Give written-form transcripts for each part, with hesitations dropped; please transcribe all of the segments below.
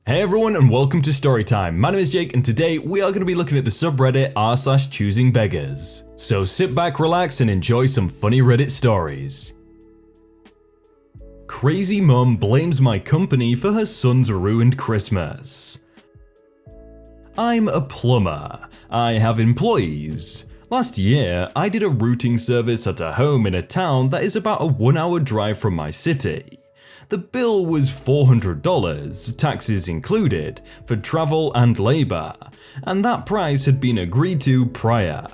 Hey everyone and welcome to Storytime. My name is Jake and today we are going to be looking at the subreddit r/choosingbeggars. So sit back, relax and enjoy some funny Reddit stories. Crazy mum blames my company for her son's ruined Christmas. I'm a plumber. I have employees. Last year, I did a routing service at a home in a town that is about a 1-hour drive from my city. The bill was $400, taxes included, for travel and labor, and that price had been agreed to prior.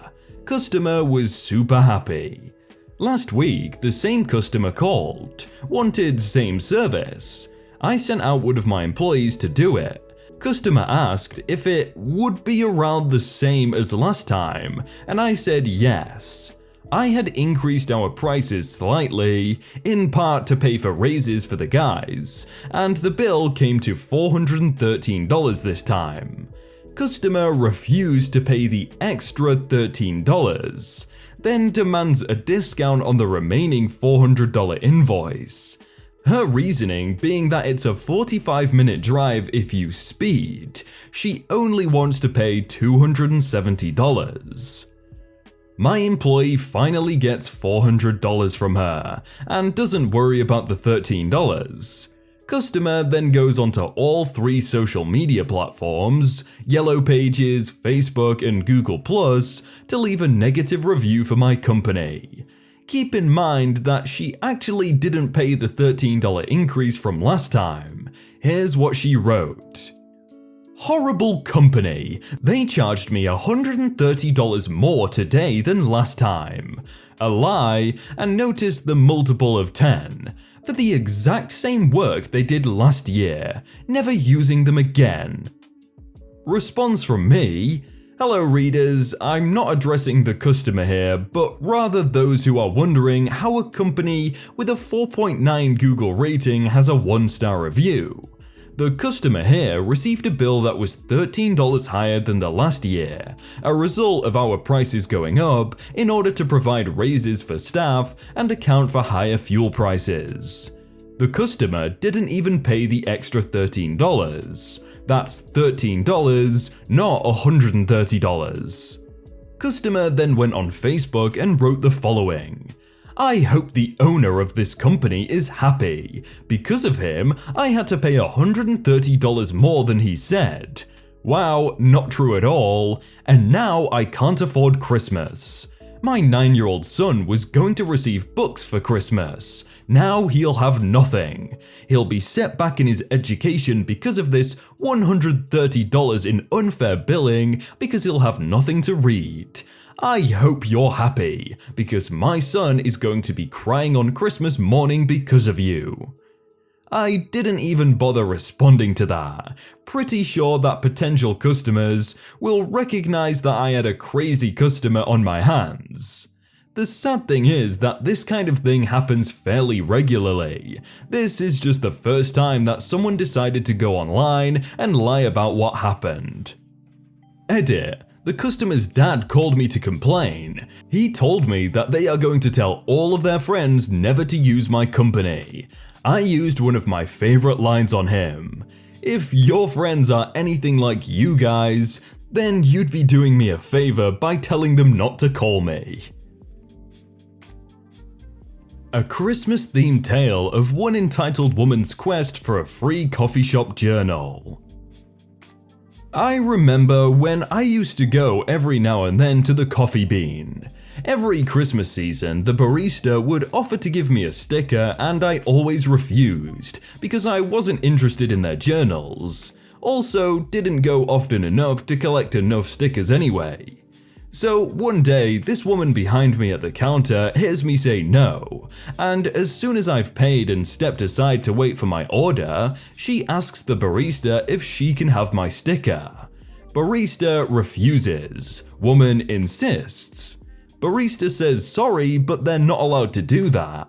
Customer was super happy. Last week, the same customer called, wanted same service. I sent out one of my employees to do it. Customer asked if it would be around the same as last time, and I said yes. I had increased our prices slightly, in part to pay for raises for the guys, and the bill came to $413 this time. Customer refused to pay the extra $13, then demands a discount on the remaining $400 invoice. Her reasoning being that it's a 45-minute drive if you speed, she only wants to pay $270. My employee finally gets $400 from her and doesn't worry about the $13. Customer then goes onto all 3 social media platforms, Yellow Pages, Facebook and Google+, to leave a negative review for my company. Keep in mind that she actually didn't pay the $13 increase from last time. Here's what she wrote. Horrible company. They charged me $130 more today than last time. A lie, and notice the multiple of 10. For the exact same work they did last year, never using them again. Response from me. Hello readers, I'm not addressing the customer here, but rather those who are wondering how a company with a 4.9 Google rating has a 1-star review. The customer here received a bill that was $13 higher than the last year, a result of our prices going up in order to provide raises for staff and account for higher fuel prices. The customer didn't even pay the extra $13. That's $13, not $130. Customer then went on Facebook and wrote the following. I hope the owner of this company is happy. Because of him, I had to pay $130 more than he said. Wow, not true at all. And now I can't afford Christmas. My 9-year-old son was going to receive books for Christmas. Now he'll have nothing. He'll be set back in his education because of this $130 in unfair billing because he'll have nothing to read. I hope you're happy, because my son is going to be crying on Christmas morning because of you. I didn't even bother responding to that. Pretty sure that potential customers will recognize that I had a crazy customer on my hands. The sad thing is that this kind of thing happens fairly regularly. This is just the first time that someone decided to go online and lie about what happened. Edit. The customer's dad called me to complain. He told me that they are going to tell all of their friends never to use my company. I used one of my favorite lines on him. If your friends are anything like you guys, then you'd be doing me a favor by telling them not to call me. A Christmas-themed tale of one entitled woman's quest for a free coffee shop journal. I remember when I used to go every now and then to the Coffee Bean. Every Christmas season, the barista would offer to give me a sticker and I always refused because I wasn't interested in their journals. Also, didn't go often enough to collect enough stickers anyway. So one day, this woman behind me at the counter hears me say no, and as soon as I've paid and stepped aside to wait for my order, she asks the barista if she can have my sticker. Barista refuses. Woman insists. Barista says sorry, but they're not allowed to do that.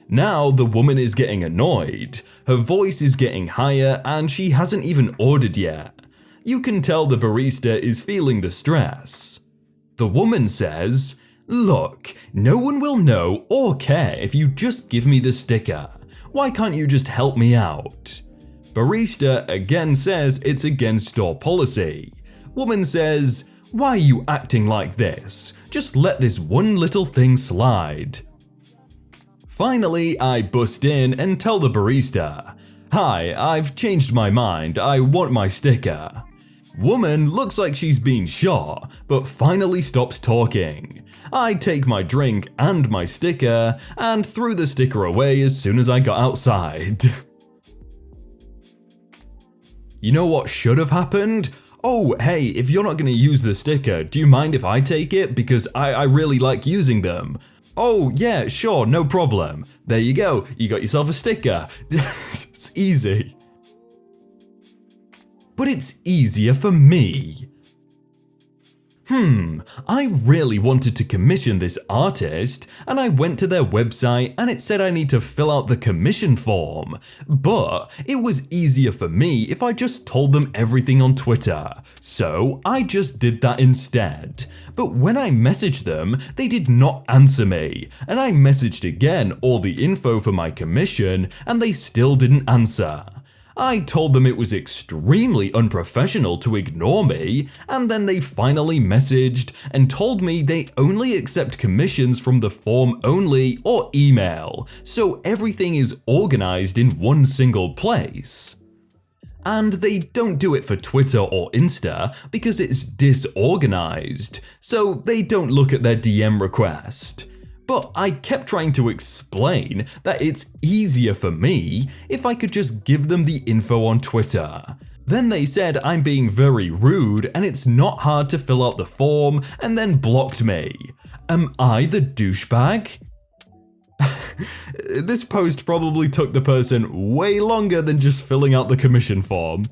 Now the woman is getting annoyed. Her voice is getting higher and she hasn't even ordered yet. You can tell the barista is feeling the stress. The woman says, look, no one will know or care if you just give me the sticker. Why can't you just help me out? Barista again says it's against store policy. Woman says, "Why are you acting like this? Just let this one little thing slide." Finally, I bust in and tell the barista, "Hi, I've changed my mind, I want my sticker." Woman looks like she's been shot, but finally stops talking. I take my drink and my sticker and threw the sticker away as soon as I got outside. You know what should have happened? "Oh, hey, if you're not going to use the sticker, do you mind if I take it? Because I really like using them." "Oh, yeah, sure, no problem." There you go, you got yourself a sticker. It's easy. But it's easier for me. I really wanted to commission this artist, and I went to their website and it said I need to fill out the commission form. But it was easier for me if I just told them everything on Twitter. So I just did that instead. But when I messaged them, they did not answer me, and I messaged again all the info for my commission and they still didn't answer. I told them it was extremely unprofessional to ignore me, and then they finally messaged and told me they only accept commissions from the form only or email, so everything is organized in one single place. And they don't do it for Twitter or Insta because it's disorganized, so they don't look at their DM request. But I kept trying to explain that it's easier for me if I could just give them the info on Twitter. Then they said I'm being very rude and it's not hard to fill out the form, and then blocked me. Am I the douchebag? This post probably took the person way longer than just filling out the commission form.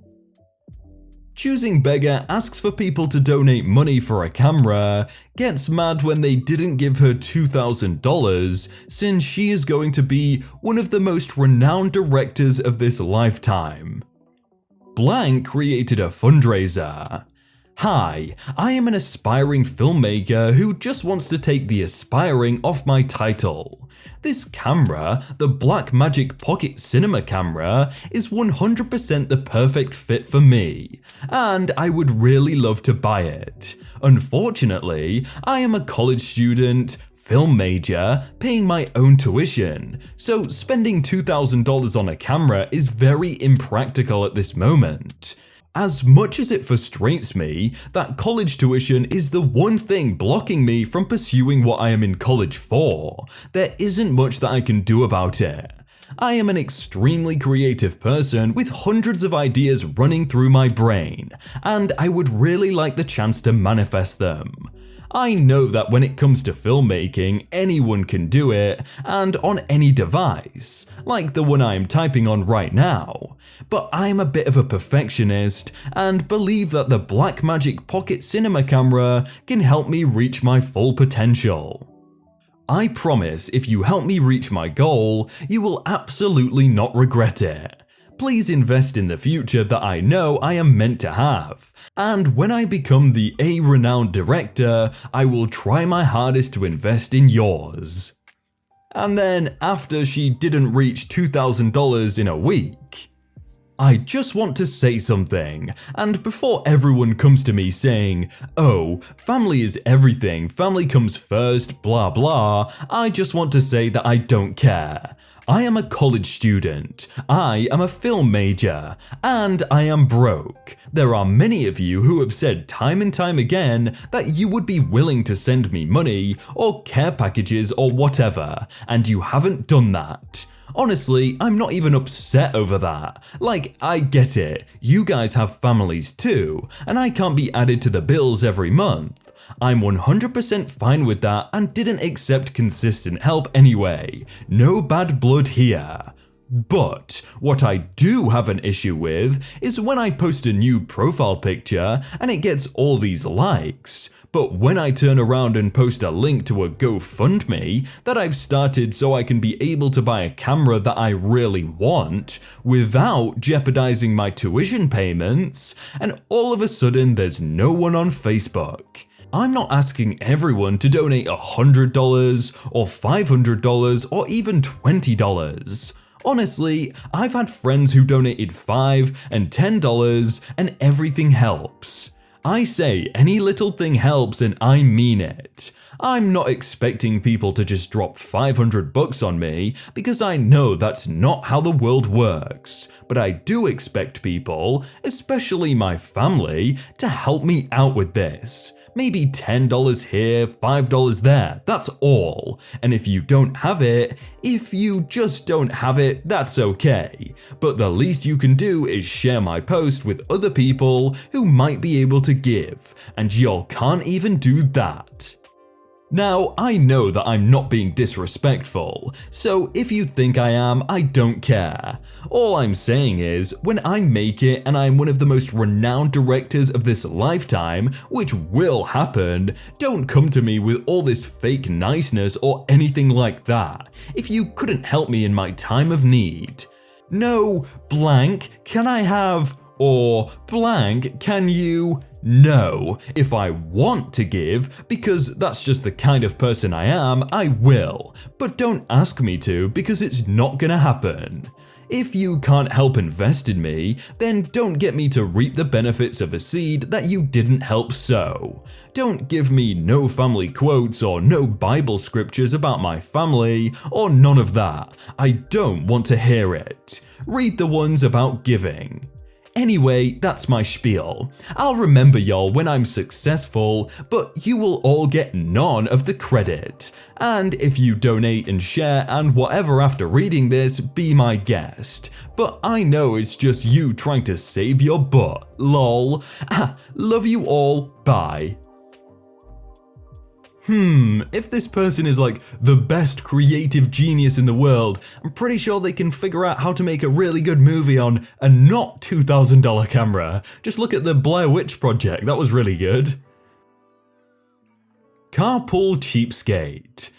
Choosing Beggar asks for people to donate money for a camera, gets mad when they didn't give her $2,000 since she is going to be one of the most renowned directors of this lifetime. Blank created a fundraiser. "Hi, I am an aspiring filmmaker who just wants to take the aspiring off my title. This camera, the Blackmagic Pocket Cinema camera, is 100% the perfect fit for me, and I would really love to buy it. Unfortunately, I am a college student, film major, paying my own tuition, so spending $2,000 on a camera is very impractical at this moment. As much as it frustrates me that college tuition is the one thing blocking me from pursuing what I am in college for, there isn't much that I can do about it. I am an extremely creative person with hundreds of ideas running through my brain, and I would really like the chance to manifest them. I know that when it comes to filmmaking, anyone can do it, and on any device, like the one I am typing on right now. But I'm a bit of a perfectionist, and believe that the Blackmagic Pocket Cinema camera can help me reach my full potential. I promise if you help me reach my goal, you will absolutely not regret it. Please invest in the future that I know I am meant to have, and when I become the renowned director, I will try my hardest to invest in yours." And then after she didn't reach $2,000 in a week, "I just want to say something, and before everyone comes to me saying, 'Oh, family is everything, family comes first, blah blah,' I just want to say that I don't care. I am a college student, I am a film major, and I am broke. There are many of you who have said time and time again that you would be willing to send me money or care packages or whatever, and you haven't done that. Honestly, I'm not even upset over that. Like, I get it, you guys have families too, and I can't be added to the bills every month. I'm 100% fine with that and didn't accept consistent help anyway. No bad blood here. But what I do have an issue with is when I post a new profile picture and it gets all these likes. But when I turn around and post a link to a GoFundMe that I've started so I can be able to buy a camera that I really want without jeopardizing my tuition payments, and all of a sudden there's no one on Facebook. I'm not asking everyone to donate $100 or $500 or even $20. Honestly, I've had friends who donated $5 and $10 and everything helps. I say any little thing helps and I mean it. I'm not expecting people to just drop $500 on me because I know that's not how the world works. But I do expect people, especially my family, to help me out with this. Maybe $10 here, $5 there, that's all. And if you don't have it, if you just don't have it, that's okay. But the least you can do is share my post with other people who might be able to give, and y'all can't even do that. Now, I know that I'm not being disrespectful, so if you think I am, I don't care. All I'm saying is, when I make it and I'm one of the most renowned directors of this lifetime, which will happen, don't come to me with all this fake niceness or anything like that, if you couldn't help me in my time of need. No, blank, can I have, or blank, can you? No, if I want to give, because that's just the kind of person I am, I will, but don't ask me to because it's not gonna happen. If you can't help invest in me, then don't get me to reap the benefits of a seed that you didn't help sow. Don't give me no family quotes or no Bible scriptures about my family, or none of that. I don't want to hear it. Read the ones about giving. Anyway, that's my spiel. I'll remember y'all when I'm successful, but you will all get none of the credit. And if you donate and share and whatever after reading this, be my guest. But I know it's just you trying to save your butt, lol. Love you all, bye. If this person is like the best creative genius in the world, I'm pretty sure they can figure out how to make a really good movie on a not $2,000 camera. Just look at the Blair Witch Project, that was really good. Carpool cheapskate.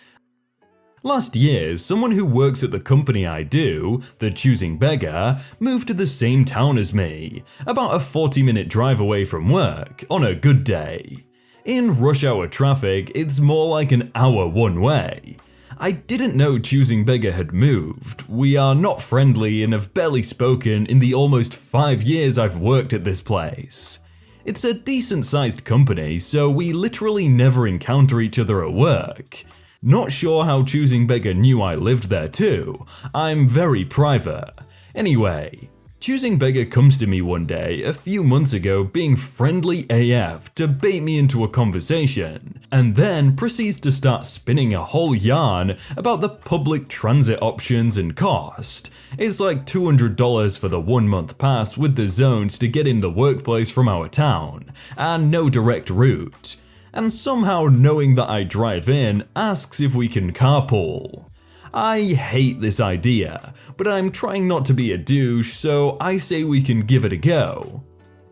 Last year, someone who works at the company I do, the Choosing Beggar, moved to the same town as me, about a 40-minute drive away from work, on a good day. In rush hour traffic, it's more like an hour one way. I didn't know Choosing Beggar had moved. We are not friendly and have barely spoken in the almost 5 years I've worked at this place. It's a decent sized company, so we literally never encounter each other at work. Not sure how Choosing Beggar knew I lived there too. I'm very private. Anyway, Choosing Beggar comes to me one day a few months ago being friendly AF to bait me into a conversation, and then proceeds to start spinning a whole yarn about the public transit options and cost. It's like $200 for the 1-month pass with the zones to get in the workplace from our town, and no direct route. And somehow knowing that I drive in, asks if we can carpool. I hate this idea, but I'm trying not to be a douche, so I say we can give it a go.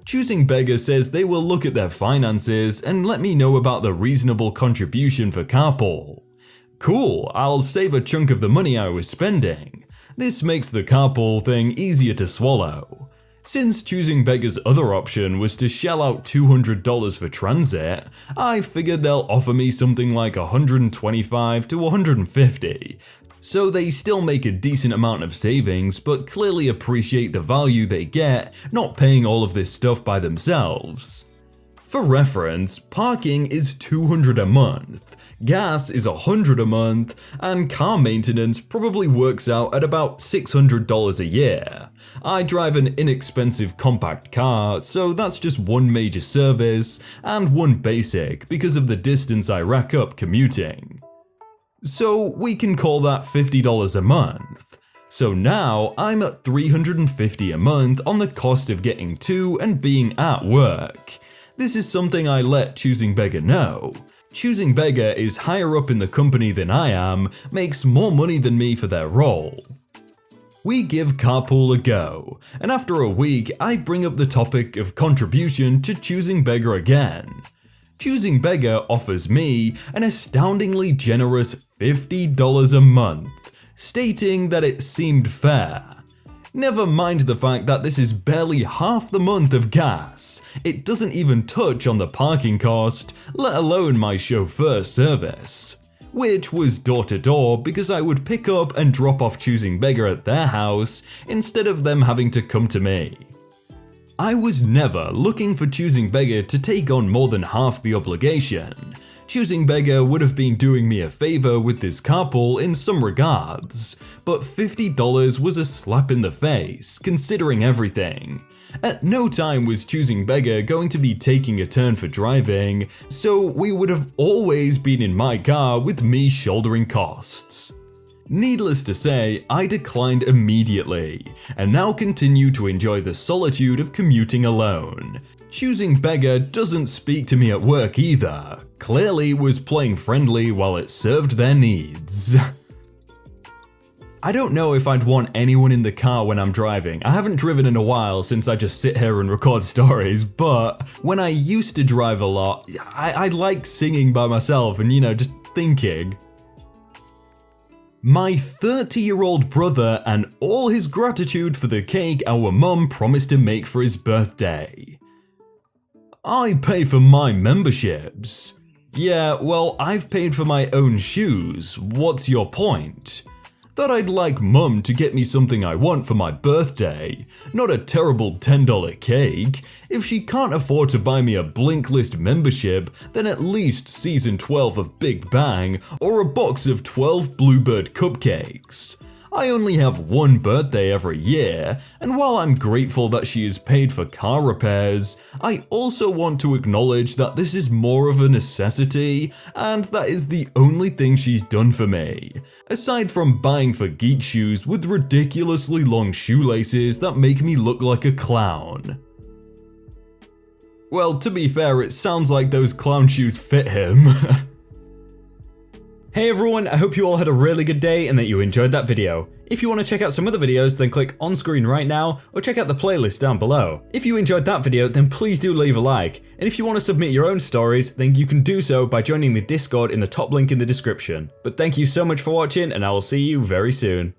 Choosing Beggar says they will look at their finances and let me know about the reasonable contribution for carpool. Cool, I'll save a chunk of the money I was spending. This makes the carpool thing easier to swallow. Since Choosing Beggar's other option was to shell out $200 for transit, I figured they'll offer me something like $125 to $150. So they still make a decent amount of savings, but clearly appreciate the value they get not paying all of this stuff by themselves. For reference, parking is $200 a month, gas is $100 a month, and car maintenance probably works out at about $600 a year. I drive an inexpensive compact car, so that's just one major service and one basic because of the distance I rack up commuting. So we can call that $50 a month. So now I'm at $350 a month on the cost of getting to and being at work. This is something I let Choosing Beggar know. Choosing Beggar is higher up in the company than I am, makes more money than me for their role. We give carpool a go, and after a week I bring up the topic of contribution to Choosing Beggar again. Choosing Beggar offers me an astoundingly generous $50 a month, stating that it seemed fair. Never mind the fact that this is barely half the month of gas, it doesn't even touch on the parking cost, let alone my chauffeur service. which was door to door because I would pick up and drop off Choosing Beggar at their house instead of them having to come to me. I was never looking for Choosing Beggar to take on more than half the obligation. Choosing Beggar would have been doing me a favor with this carpool in some regards, but $50 was a slap in the face, considering everything. At no time was Choosing Beggar going to be taking a turn for driving, so we would have always been in my car with me shouldering costs. Needless to say, I declined immediately, and now continue to enjoy the solitude of commuting alone. Choosing Beggar doesn't speak to me at work either, clearly was playing friendly while it served their needs. I don't know if I'd want anyone in the car when I'm driving. I haven't driven in a while since I just sit here and record stories, but when I used to drive a lot, I like singing by myself and just thinking. My 30-year-old brother and all his gratitude for the cake our mum promised to make for his birthday. I pay for my memberships. Yeah, well, I've paid for my own shoes. What's your point? That I'd like mum to get me something I want for my birthday, not a terrible $10 cake. If she can't afford to buy me a Blinklist membership, then at least season 12 of Big Bang or a box of 12 Bluebird cupcakes. I only have one birthday every year, and while I'm grateful that she is paid for car repairs, I also want to acknowledge that this is more of a necessity, and that is the only thing she's done for me, aside from buying for geek shoes with ridiculously long shoelaces that make me look like a clown. Well, to be fair, it sounds like those clown shoes fit him. Hey everyone, I hope you all had a really good day and that you enjoyed that video. If you want to check out some other videos, then click on screen right now or check out the playlist down below. If you enjoyed that video, then please do leave a like. And if you want to submit your own stories, then you can do so by joining the Discord in the top link in the description. But thank you so much for watching and I will see you very soon.